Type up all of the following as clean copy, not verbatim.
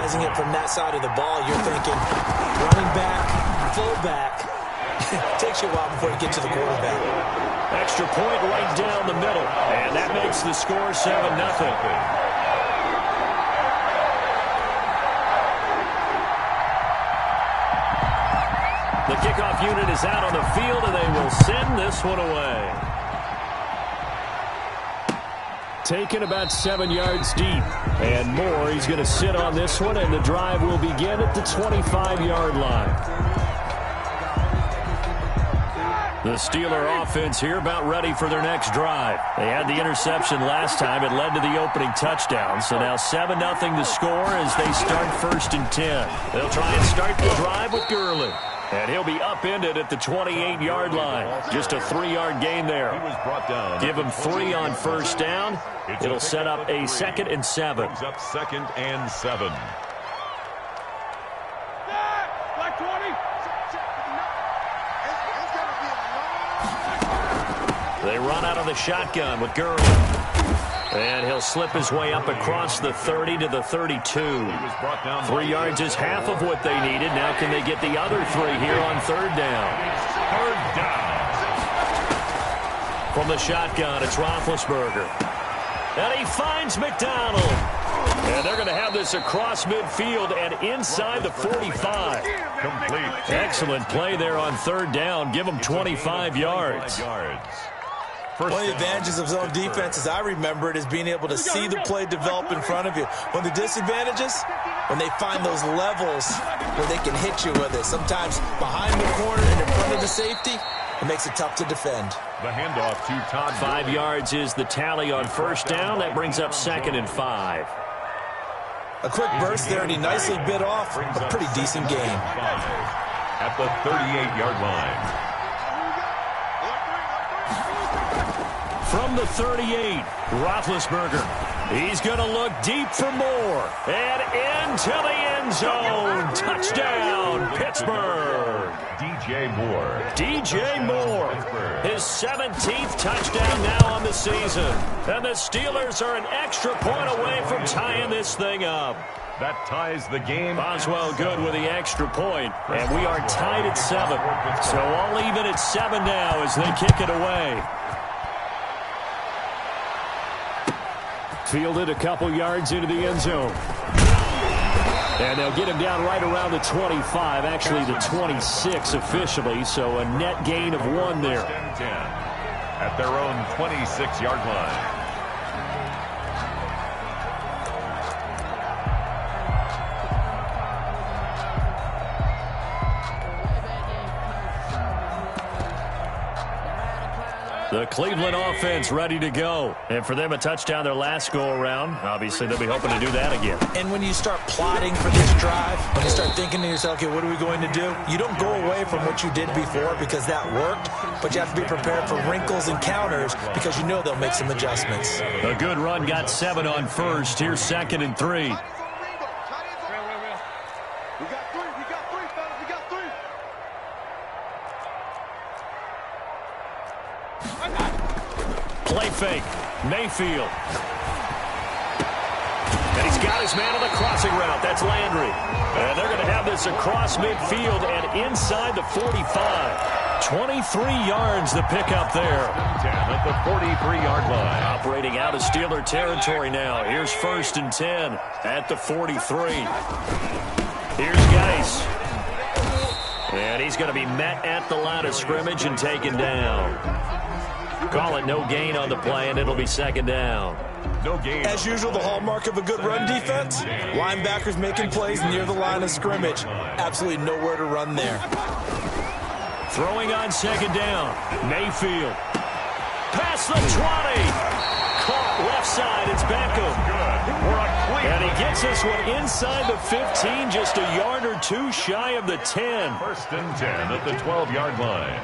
analyzing it from that side of the ball, you're thinking running back, fullback. Takes you a while before you get to the quarterback. Extra point right down the middle. And that makes the score 7-0. The kickoff unit is out on the field, and they will send this one away. Taken about 7 yards deep. And more, he's going to sit on this one, and the drive will begin at the 25-yard line. The Steeler offense here about ready for their next drive. They had the interception last time. It led to the opening touchdown. So now 7-0 the score as they start 1st and 10. They'll try and start the drive with Gurley. And he'll be upended at the 28-yard line. Just a 3-yard gain there. Give him 3 on 1st down. It'll set up a 2nd and 7. Brings up 2nd and 7. They run out of the shotgun with Gurley. And he'll slip his way up across the 30 to the 32. 3 yards is half of what they needed. Now can they get the other 3 here on 3rd down? 3rd down. From the shotgun, it's Roethlisberger. And he finds McDonald. And they're going to have this across midfield and inside the 45. Complete. Excellent play there on 3rd down. Give them 25 yards. One of the advantages of zone defense, as I remember it, is being able to see the play develop in front of you. One of the disadvantages, when they find those levels where they can hit you with it. Sometimes behind the corner and in front of the safety, it makes it tough to defend. The handoff to Todd. 5 yards is the tally on 1st down. That brings up 2nd and 5. A quick burst there, and he nicely bit off a pretty decent game. At the 38-yard line. From the 38, Roethlisberger. He's going to look deep for more. And into the end zone. Touchdown, Pittsburgh. DJ Moore. DJ Moore. His 17th touchdown now on the season. And the Steelers are an extra point away from tying this thing up. That ties the game. Boswell good with the extra point. And we are tied at 7. So all even at 7 now as they kick it away. Fielded a couple yards into the end zone. And they'll get him down right around the 25, actually the 26 officially, so a net gain of 1 there. 10 at their own 26-yard line. The Cleveland offense ready to go. And for them, a touchdown their last go-around. Obviously, they'll be hoping to do that again. And when you start plotting for this drive, when you start thinking to yourself, okay, what are we going to do? You don't go away from what you did before because that worked, but you have to be prepared for wrinkles and counters because you know they'll make some adjustments. A good run got 7 on 1st. Here's 2nd and 3. Play fake. Mayfield. And he's got his man on the crossing route. That's Landry. And they're going to have this across midfield and inside the 45. 23 yards the pickup there. 10 at the 43-yard line. Operating out of Steeler territory now. Here's 1st and 10 at the 43. Here's Geis. And he's going to be met at the line of scrimmage and taken down. Call it no gain on the play, and it'll be 2nd down. No gain. As usual, the hallmark of a good run defense, linebackers making plays near the line of scrimmage. Absolutely nowhere to run there. Throwing on 2nd down. Mayfield. Past the 20. Caught left side. It's Beckham. And he gets this one inside the 15, just a yard or 2 shy of the 10. 1st and 10 at the 12-yard line.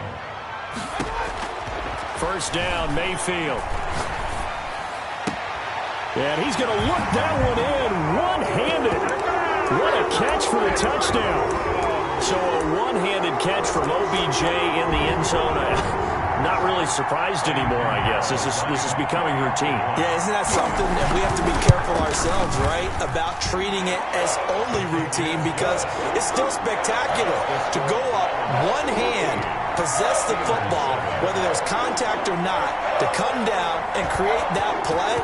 1st down, Mayfield. And he's going to look that one in one-handed. What a catch for the touchdown. So a one-handed catch from OBJ in the end zone. not really surprised anymore, I guess. This is becoming routine. Yeah, isn't that something that we have to be careful ourselves, right, about treating it as only routine, because it's still spectacular to go up one hand, possess the football, whether there's contact or not, to come down and create that play.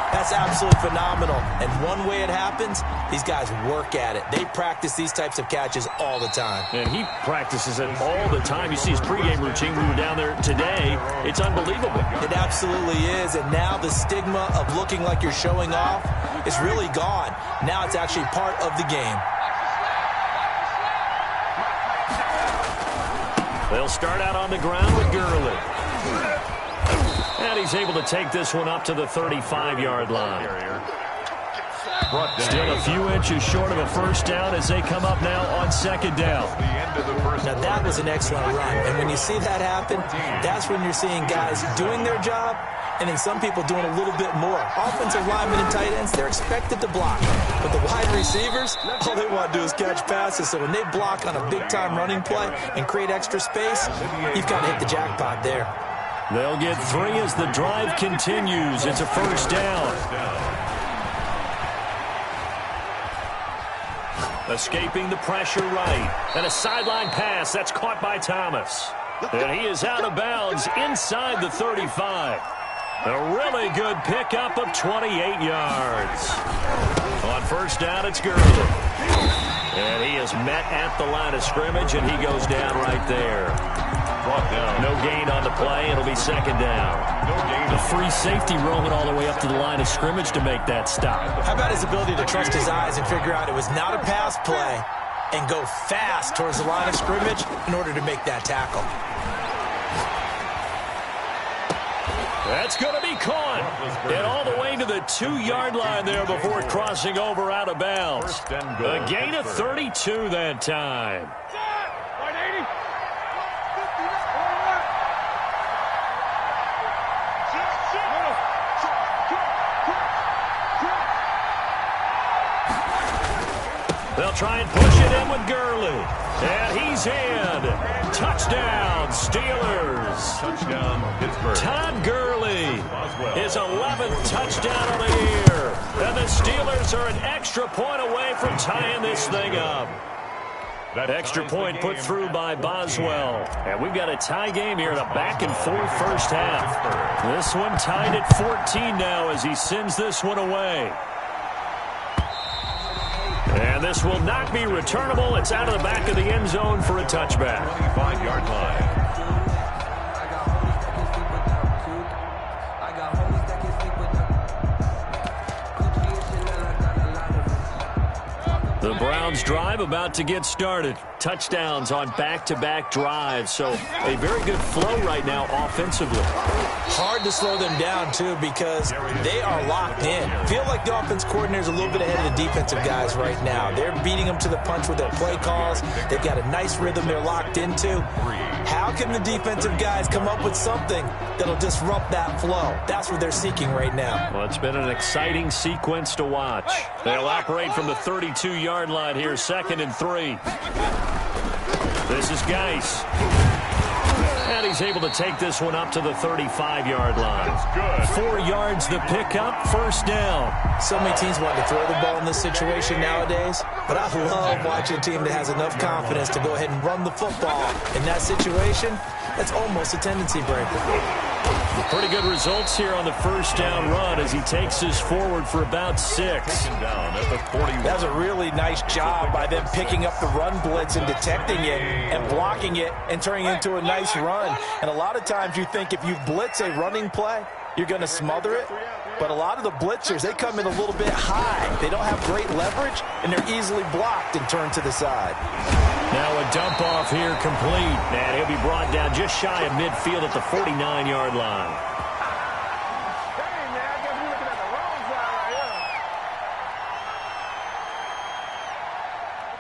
That's absolutely phenomenal. And one way it happens, these guys work at it. They practice these types of catches all the time. And he practices it all the time. You see his pregame routine. We were down there today. It's unbelievable. It absolutely is. And now the stigma of looking like you're showing off is really gone. Now it's actually part of the game. They'll start out on the ground with Gurley. And he's able to take this one up to the 35-yard line. Still a few inches short of a first down as they come up now on second down. Now that was an excellent run. And when you see that happen, that's when you're seeing guys doing their job and then some people doing a little bit more. Offensive linemen and tight ends, they're expected to block. But the wide receivers, all they want to do is catch passes. So when they block on a big-time running play and create extra space, you've got to hit the jackpot there. They'll get 3 as the drive continues. It's a first down. Escaping the pressure right. And a sideline pass. That's caught by Thomas. And he is out of bounds inside the 35. A really good pickup of 28 yards. On first down, it's Gurley. And he is met at the line of scrimmage, and he goes down right there. No gain on the play. It'll be second down. The free safety roaming all the way up to the line of scrimmage to make that stop. How about his ability to trust his eyes and figure out it was not a pass play and go fast towards the line of scrimmage in order to make that tackle? That's going to be caught. And all the way to the 2-yard line there before crossing over out of bounds. A gain of 32 that time. They'll try and push it in with Gurley. And he's in. Touchdown, Steelers. Touchdown, Pittsburgh. Todd Gurley, his 11th touchdown of the year. And the Steelers are an extra point away from tying this thing up. That extra point put through by Boswell. And we've got a tie game here in a back-and-forth first half. This one tied at 14 now as he sends this one away. And this will not be returnable. It's out of the back of the end zone for a touchback. 25-yard line. The Browns drive about to get started. Touchdowns on back-to-back drives. So a very good flow right now offensively. Hard to slow them down, too, because they are locked in. Feel like the offense coordinator is a little bit ahead of the defensive guys right now. They're beating them to the punch with their play calls. They've got a nice rhythm they're locked into. How can the defensive guys come up with something that'll disrupt that flow? That's what they're seeking right now. Well, it's been an exciting sequence to watch. They'll operate from the 32-yard line here, 2nd and 3. This is Geis. And he's able to take this one up to the 35-yard line. 4 yards the pickup, first down. So many teams want to throw the ball in this situation nowadays, but I love watching a team that has enough confidence to go ahead and run the football. In that situation, that's almost a tendency breaker. Pretty good results here on the first down run as he takes this forward for about 6. That was a really nice job by them picking up the run blitz and detecting it and blocking it and turning it into a nice run. And a lot of times you think if you blitz a running play, you're going to smother it. But a lot of the blitzers, they come in a little bit high. They don't have great leverage, and they're easily blocked and turned to the side. Now a dump off here complete. And he'll be brought down just shy of midfield at the 49-yard line.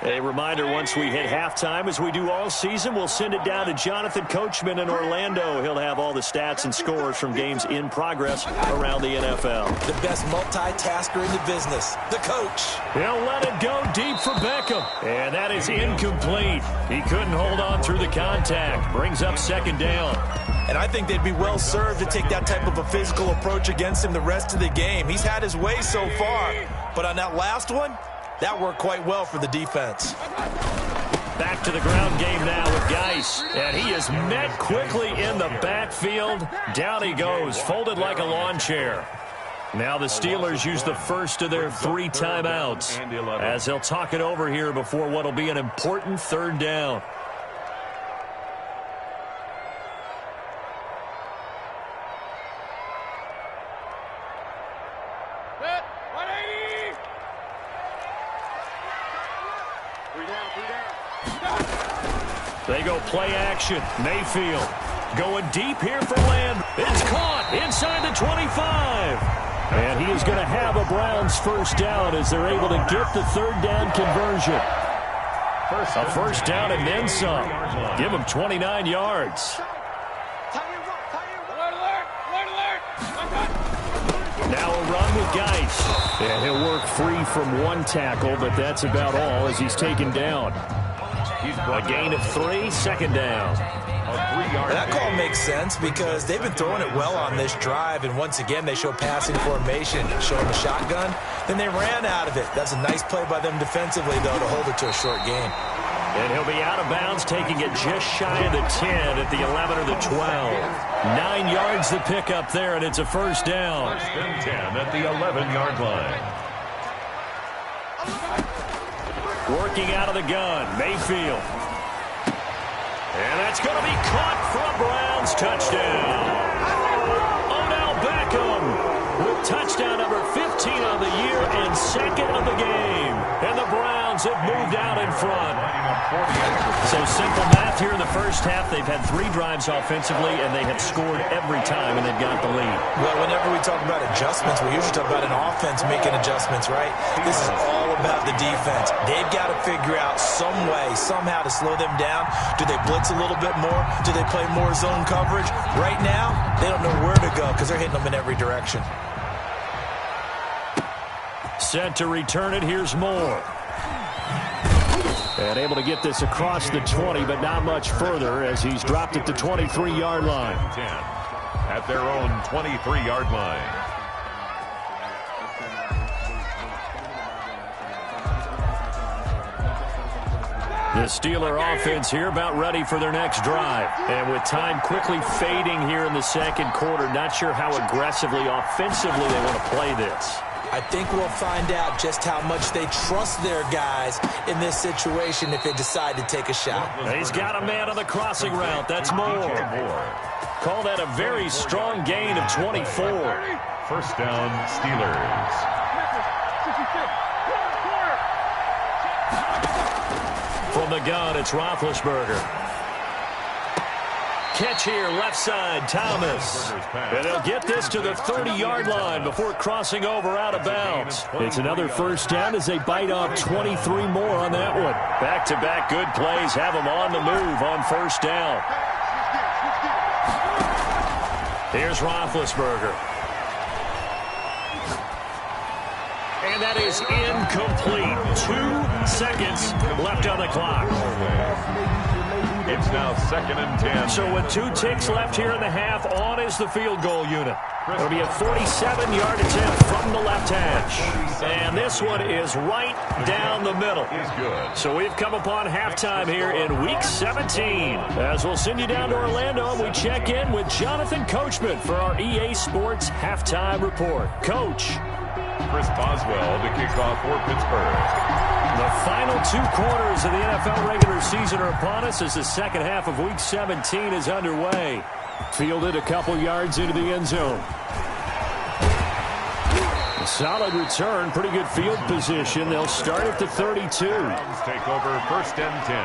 A reminder, once we hit halftime, as we do all season, we'll send it down to Jonathan Coachman in Orlando. He'll have all the stats and scores from games in progress around the NFL. The best multitasker in the business, the coach. He'll let it go deep for Beckham. And that is incomplete. He couldn't hold on through the contact. Brings up second down. And I think they'd be well served to take that type of a physical approach against him the rest of the game. He's had his way so far, but on that last one, that worked quite well for the defense. Back to the ground game now with Geis. And he is met quickly in the backfield. Down he goes, folded like a lawn chair. Now the Steelers use the first of their 3 timeouts as they'll talk it over here before what will be an important 3rd down. They go play action. Mayfield going deep here for land. It's caught inside the 25. And he is going to have a Browns first down as they're able to get the 3rd down conversion. A first down and then some. Give him 29 yards. Now a run with Geis. And he'll work free from 1 tackle, but that's about all as he's taken down. A gain of 3, 2nd down. That call makes sense because they've been throwing it well on this drive, and once again they show passing formation, showing the shotgun. Then they ran out of it. That's a nice play by them defensively, though, to hold it to a short gain. And he'll be out of bounds, taking it just shy of the 10 at the 11 or the 12. 9 yards the pick up there, and it's a first down. 1st and 10 at the 11-yard line. Working out of the gun, Mayfield. And that's going to be caught for a Browns touchdown. Odell Beckham with touchdown number 15 on the year and 2nd of the game. And the Browns have moved out in front. So simple math here in the first half. They've had 3 drives offensively, and they have scored every time, and they've got the lead. Well, whenever we talk about adjustments, we usually talk about an offense making adjustments, right? This is all about the defense. They've got to figure out some way, somehow to slow them down. Do they blitz a little bit more? Do they play more zone coverage? Right now, they don't know where to go because they're hitting them in every direction. Set to return it. Here's Moore. And able to get this across the 20, but not much further as he's dropped it to 23-yard line. 10 at their own 23-yard line. The Steeler offense here about ready for their next drive. And with time quickly fading here in the 2nd quarter, not sure how aggressively, offensively they want to play this. I think we'll find out just how much they trust their guys in this situation if they decide to take a shot. He's got a man on the crossing route. That's Moore. Call that a very strong gain of 24. First down, Steelers. From the gun, it's Roethlisberger. Catch here, left side, Thomas. And they'll get this to the 30-yard line before crossing over out of bounds. It's another first down as they bite off 23 more on that one. Back-to-back good plays have them on the move on first down. Here's Roethlisberger. And that is incomplete. 2 seconds left on the clock. It's now 2nd and 10. So with 2 ticks left here in the half, on is the field goal unit. It'll be a 47-yard attempt from the left hash. And this one is right down the middle. So we've come upon halftime here in Week 17. As we'll send you down to Orlando, we check in with Jonathan Coachman for our EA Sports Halftime Report. Coach. Chris Boswell to kick off for Pittsburgh. The final 2 quarters of the NFL regular season are upon us as the second half of Week 17 is underway. Fielded a couple yards into the end zone. A solid return, pretty good field position. They'll start at the 32. Browns take over 1st and 10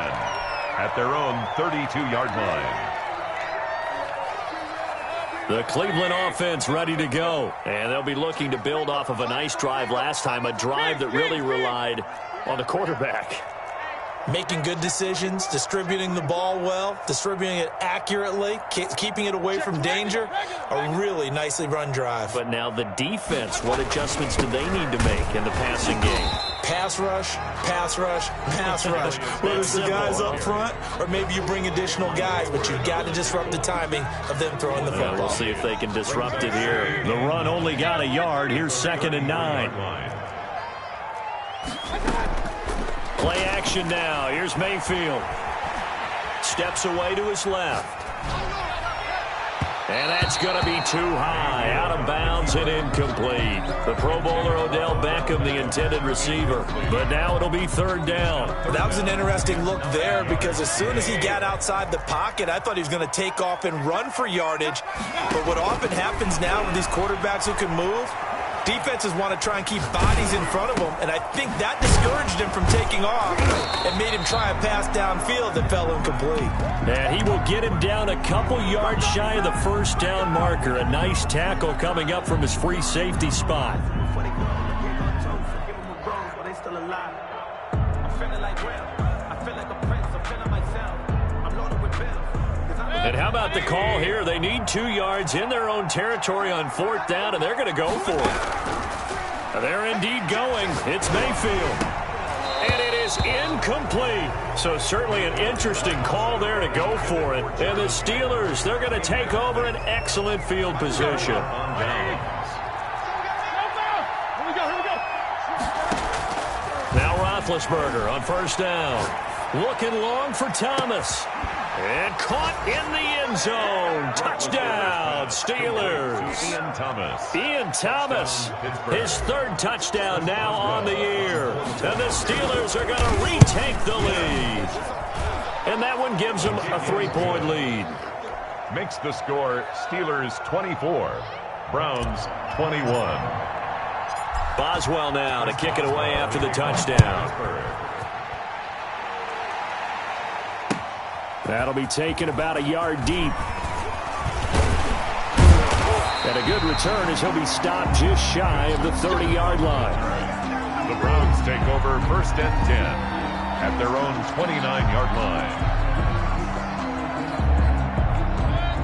at their own 32-yard line. The Cleveland offense ready to go. And they'll be looking to build off of a nice drive last time, a drive that really relied on the quarterback. Making good decisions, distributing the ball well, distributing it accurately, keeping it away from danger. A really nicely run drive. But now the defense, what adjustments do they need to make in the passing game? pass rush, pass rush, pass rush. Whether it's the guys up front or maybe you bring additional guys, but you've got to disrupt the timing of them throwing the football. We'll see if they can disrupt it here. The run only got a yard. Here's 2nd and 9. Play action now. Here's Mayfield. Steps away to his left. And that's going to be too high. Out of bounds and incomplete. The Pro Bowler Odell Beckham, the intended receiver. But now it'll be 3rd down. That was an interesting look there because as soon as he got outside the pocket, I thought he was going to take off and run for yardage. But what often happens now with these quarterbacks who can move, defenses want to try and keep bodies in front of them, and I think that discouraged him from taking off and made him try a pass downfield that fell incomplete. And he will get him down a couple yards shy of the 1st down marker. A nice tackle coming up from his free safety spot. And how about the call here? They need 2 yards in their own territory on 4th down, and they're going to go for it. They're indeed going. It's Mayfield. And it is incomplete. So certainly an interesting call there to go for it. And the Steelers, they're going to take over an excellent field position. Now Roethlisberger on 1st down. Looking long for Thomas. And caught in the end zone. Touchdown, Steelers. Ian Thomas, his 3rd touchdown now on the year. And the Steelers are going to retake the lead. And that one gives them a 3-point lead. Makes the score Steelers 24, Browns 21. Boswell now to kick it away after the touchdown. That'll be taken about a yard deep. And a good return as he'll be stopped just shy of the 30-yard line. The Browns take over 1st and 10 at their own 29-yard line.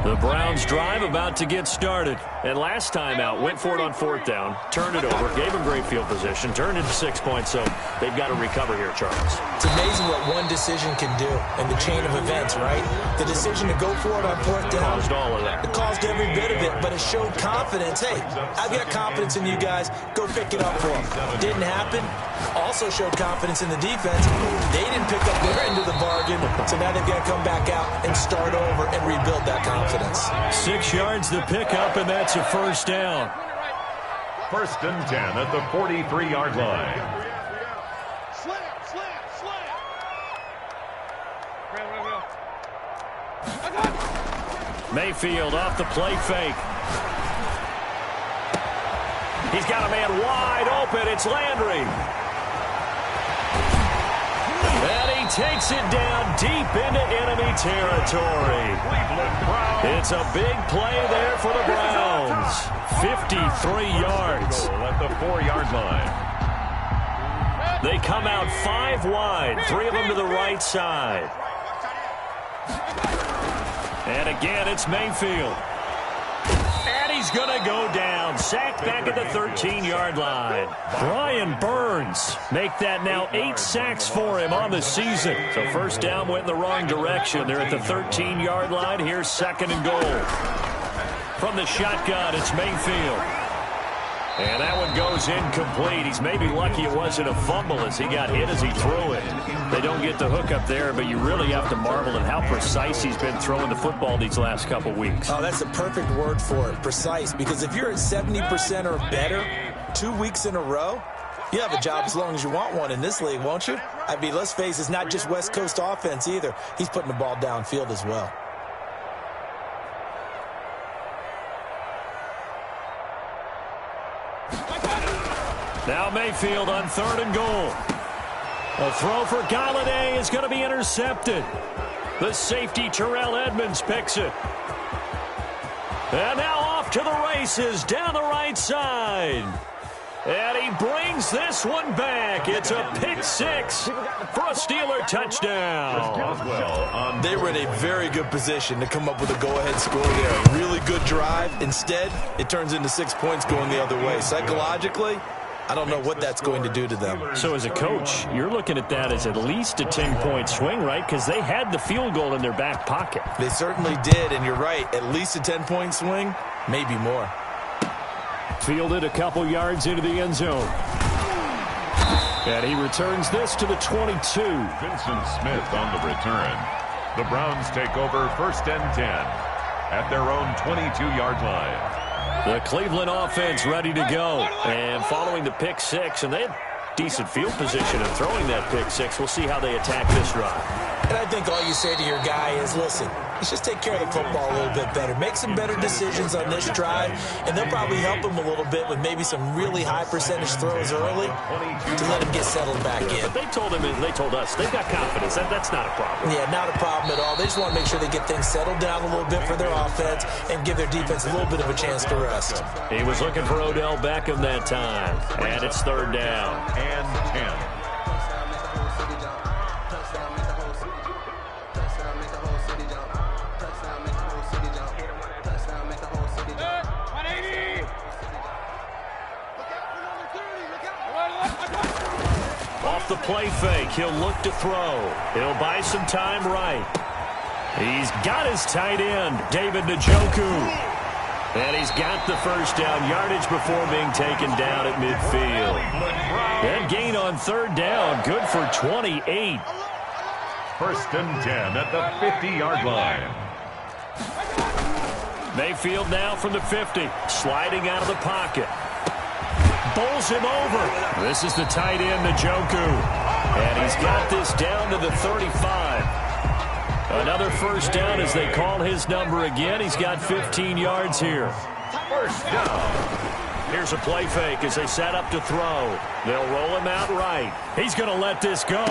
The Browns drive about to get started. And last time out, went for it on 4th down, turned it over, gave him great field position, turned into 6 points, so they've got to recover here, Charles. It's amazing what one decision can do in the chain of events, right? The decision to go for it on 4th down. Caused all of that. It caused every bit of it, but it showed confidence. Hey, I've got confidence in you guys. Go pick it up for them. Didn't happen. Also showed confidence in the defense. They didn't pick up their end of the bargain, so now they've got to come back out and start over and rebuild that confidence. 6 yards the pickup, and that's a 1st down. 1st and 10 at the 43-yard line. Mayfield off the play fake. He's got a man wide open. It's Landry. And he takes it down deep into enemy territory. It's a big play there for the Browns. 53 yards. At the 4-yard line. They come out 5 wide, 3 of them to the right side. And again, it's Mayfield. And he's going to go down. Sacked back at the 13-yard line. Brian Burns make that now 8 sacks for him on the season. So 1st down went in the wrong direction. They're at the 13-yard line. Here's 2nd and goal. From the shotgun, it's Mayfield. And that one goes incomplete. He's maybe lucky it wasn't a fumble as he got hit as he threw it. They don't get the hook up there, but you really have to marvel at how precise he's been throwing the football these last couple weeks. Oh, that's the perfect word for it, precise, because if you're at 70% or better 2 weeks in a row, you have a job as long as you want one in this league, won't you? I mean, let's face it, it's not just West Coast offense either. He's putting the ball downfield as well. Now Mayfield on 3rd and goal. A throw for Galladay is going to be intercepted. The safety Terrell Edmonds picks it. And now off to the races down the right side. And he brings this one back. It's a pick 6 for a Steeler touchdown. They were in a very good position to come up with a go-ahead score there. A really good drive. Instead, it turns into 6 points going the other way. Psychologically, I don't know what that's going to do to them. So as a coach, you're looking at that as at least a 10-point swing, right? Because they had the field goal in their back pocket. They certainly did, and you're right. At least a 10-point swing, maybe more. Fielded a couple yards into the end zone. And he returns this to the 22. Vincent Smith on the return. The Browns take over 1st and 10 at their own 22-yard line. The Cleveland offense ready to go. And following the pick six, and they had decent field position in throwing that pick six. We'll see how they attack this drive. And I think all you say to your guy is, listen, let's just take care of the football a little bit better. Make some better decisions on this drive, and they'll probably help him a little bit with maybe some really high percentage throws early to let him get settled back in. But they told him, and they told us, they've got confidence. That's not a problem. Yeah, not a problem at all. They just want to make sure they get things settled down a little bit for their offense and give their defense a little bit of a chance to rest. He was looking for Odell Beckham that time, and it's 3rd down. And 10. Off the play fake, he'll look to throw. He'll buy some time right. He's got his tight end, David Njoku. And he's got the 1st down yardage before being taken down at midfield. That gain on 3rd down, good for 28. 1st and 10 at the 50-yard line. Mayfield now from the 50, sliding out of the pocket. Bowls him over. This is the tight end, Njoku. And he's got this down to the 35. Another 1st down as they call his number again. He's got 15 yards here. 1st down. Here's a play fake as they set up to throw. They'll roll him out right. He's going to let this go.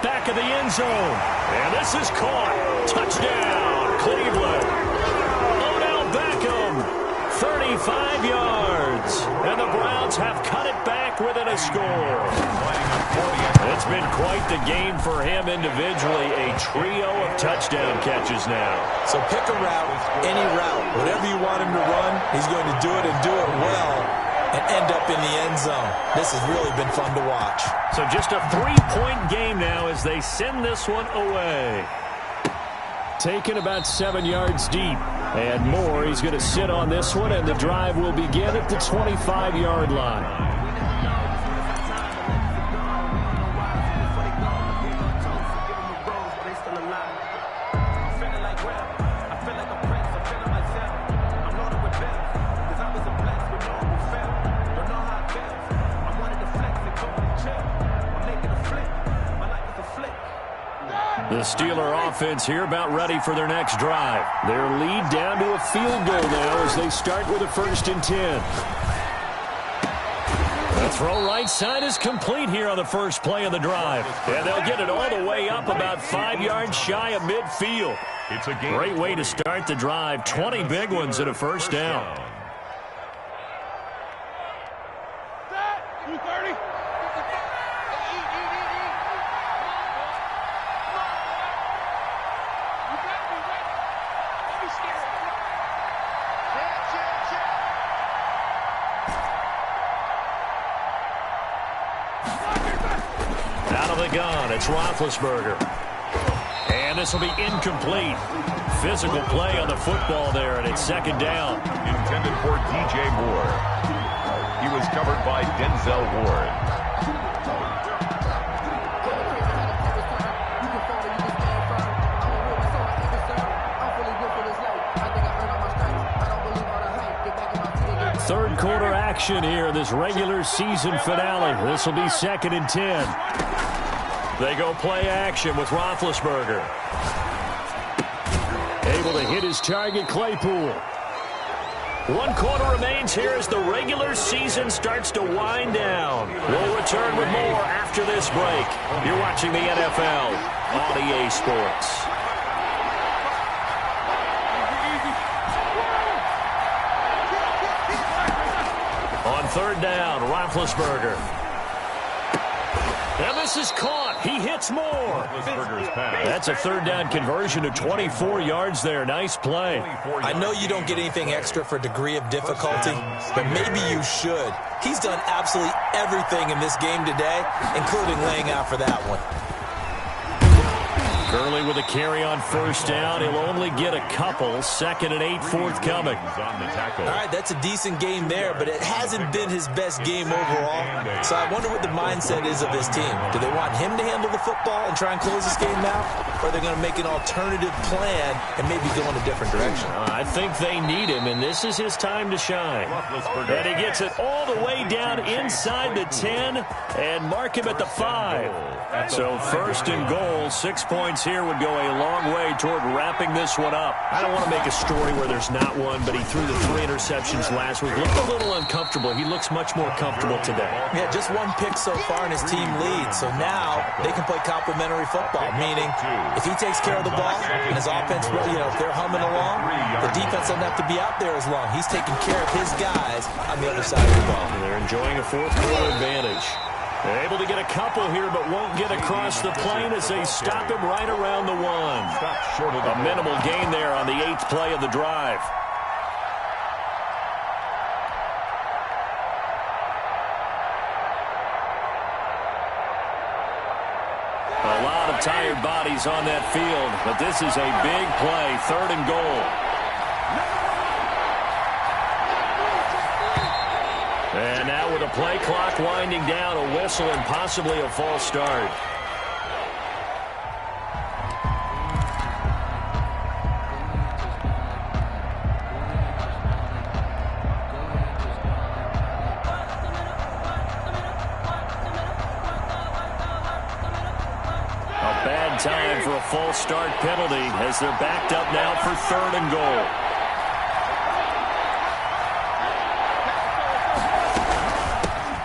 Back of the end zone. And this is caught. Touchdown, Cleveland. Odell Beckham, 35 yards. And the Browns have cut it back within a score. It's been quite the game for him individually. A trio of touchdown catches now. So pick a route, any route. Whatever you want him to run, he's going to do it and do it well and end up in the end zone. This has really been fun to watch. So just a 3-point game now as they send this one away. Taken about 7 yards deep. And more, he's going to sit on this one, and the drive will begin at the 25-yard line. The Steeler offense here about ready for their next drive. Their lead down to a field goal now as they start with a 1st and 10. The throw right side is complete here on the first play of the drive. And they'll get it all the way up about 5 yards shy of midfield. It's a great way to start the drive. 20 big ones and a 1st down. Out of the gun, it's Roethlisberger. And this will be incomplete. Physical play on the football there, and it's 2nd down. Intended for DJ Moore. He was covered by Denzel Ward. Third quarter action here, this regular season finale. This will be 2nd and 10. They go play action with Roethlisberger. Able to hit his target, Claypool. 1 quarter remains here as the regular season starts to wind down. We'll return with more after this break. You're watching the NFL on EA Sports. On 3rd down, Roethlisberger. And this is caught. He hits more. That's a third down conversion to 24 yards there. Nice play. I know you don't get anything extra for degree of difficulty, but maybe you should. He's done absolutely everything in this game today, including laying out for that one. Gurley with a carry on first down. He'll only get a couple. 2nd and 8 forthcoming. All right, that's a decent game there, but it hasn't been his best game overall. So I wonder what the mindset is of his team. Do they want him to handle the football and try and close this game out? Or are they going to make an alternative plan and maybe go in a different direction? I think they need him, and this is his time to shine. And he gets it all the way down inside the 10 and mark him at the 5. So 1st and goal, 6 points here would go a long way toward wrapping this one up. I don't want to make a story where there's not one, but he threw the 3 interceptions last week. Looked a little uncomfortable. He looks much more comfortable today. Yeah, just 1 pick so far and his team leads. So now they can play complementary football, meaning if he takes care of the ball and his offense, if they're humming along, the defense doesn't have to be out there as long. He's taking care of his guys on the other side of the ball. And they're enjoying a 4th quarter advantage. They're able to get a couple here, but won't get across the plane as they stop him right around the 1. A minimal gain there on the 8th play of the drive. A lot of tired bodies on that field, but this is a big play, 3rd and goal. And now with a play clock winding down, a whistle and possibly a false start. A bad time for a false start penalty as they're backed up now for 3rd and goal.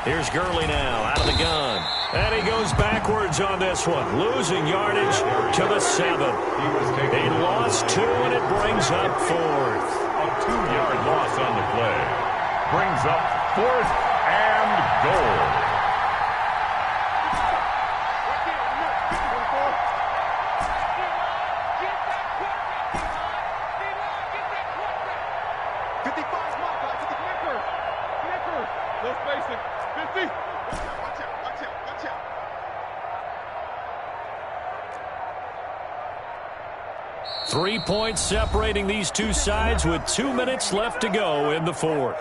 Here's Gurley now, out of the gun. And he goes backwards on this one, losing yardage to the 7. He lost 2, and it brings up 4th. A 2-yard loss on the play. Brings up 4th and goal. Three points separating these two sides with 2 minutes left to go in the 4th.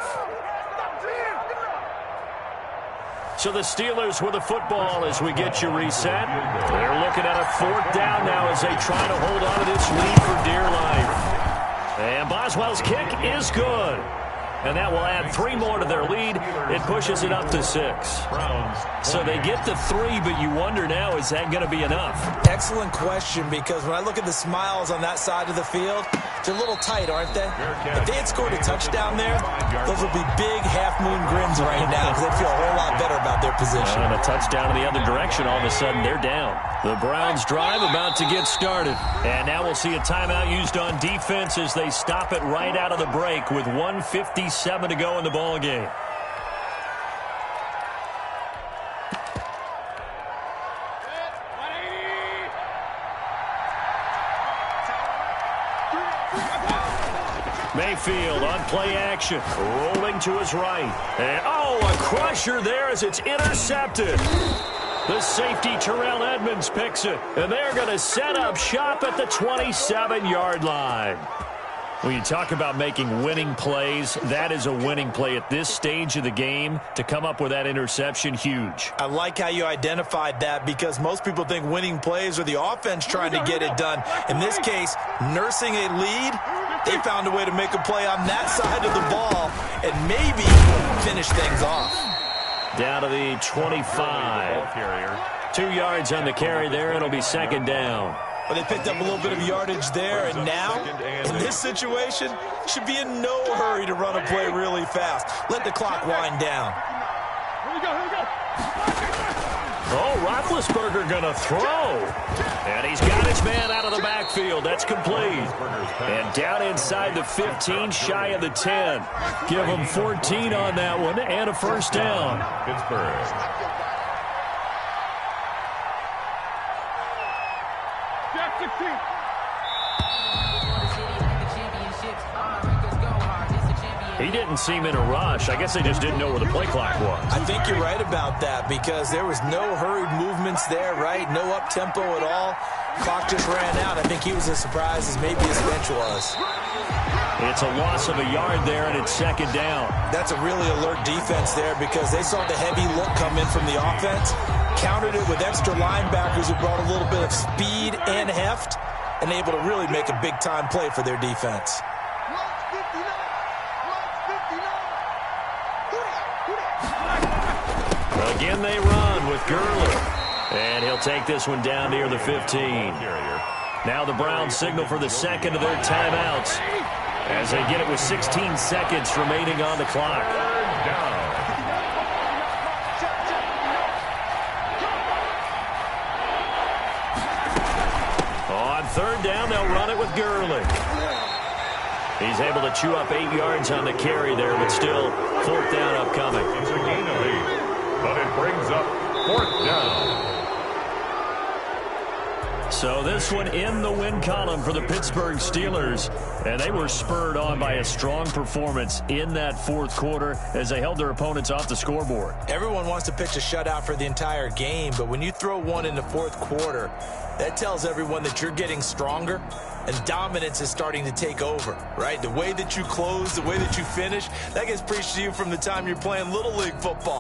So the Steelers with the football as we get you reset. They're looking at a 4th down now as they try to hold on to this lead for dear life. And Boswell's kick is good. And that will add 3 more to their lead. It pushes it up to 6. So they get to 3, but you wonder now, is that going to be enough? Excellent question, because when I look at the smiles on that side of the field, they're a little tight, aren't they? If they had scored a touchdown there, those would be big half-moon grins right now because they feel a whole lot better about their position. And a touchdown in the other direction, all of a sudden they're down. The Browns drive about to get started. And now we'll see a timeout used on defense as they stop it right out of the break with 1:57 to go in the ball game. Mayfield on play action, rolling to his right. And, a crusher there as it's intercepted. The safety, Terrell Edmonds, picks it. And they're going to set up shop at the 27-yard line. When you talk about making winning plays, that is a winning play at this stage of the game. To come up with that interception, huge. I like how you identified that because most people think winning plays are the offense trying to get it done. In this case, nursing a lead, they found a way to make a play on that side of the ball and maybe finish things off. Down to the 25. 2 yards on the carry there. It'll be 2nd down. But they picked up a little bit of yardage there, and now, in this situation, should be in no hurry to run a play really fast. Let the clock wind down. Here we go. Oh, Roethlisberger going to throw. And he's got his man out of the backfield. That's complete. And down inside the 15, shy of the 10. Give him 14 on that one and a 1st down. Pittsburgh. Jack 16. He didn't seem in a rush. I guess they just didn't know where the play clock was. I think you're right about that because there was no hurried movements there, right? No up-tempo at all. Clock just ran out. I think he was as surprised as maybe his bench was. It's a loss of a yard there, and it's second down. That's a really alert defense there because they saw the heavy look come in from the offense, countered it with extra linebackers who brought a little bit of speed and heft, and able to really make a big-time play for their defense. Again, they run with Gurley. And he'll take this one down near the 15. Now the Browns signal for the second of their timeouts as they get it with 16 seconds remaining on the clock. On third down, they'll run it with Gurley. He's able to chew up 8 yards on the carry there, but still fourth down upcoming. It's a gain of 8, but it brings up fourth down. So this one in the win column for the Pittsburgh Steelers. And they were spurred on by a strong performance in that fourth quarter as they held their opponents off the scoreboard. Everyone wants to pitch a shutout for the entire game, but when you throw one in the fourth quarter, that tells everyone that you're getting stronger and dominance is starting to take over, right? The way that you close, the way that you finish, that gets preached to you from the time you're playing Little League football.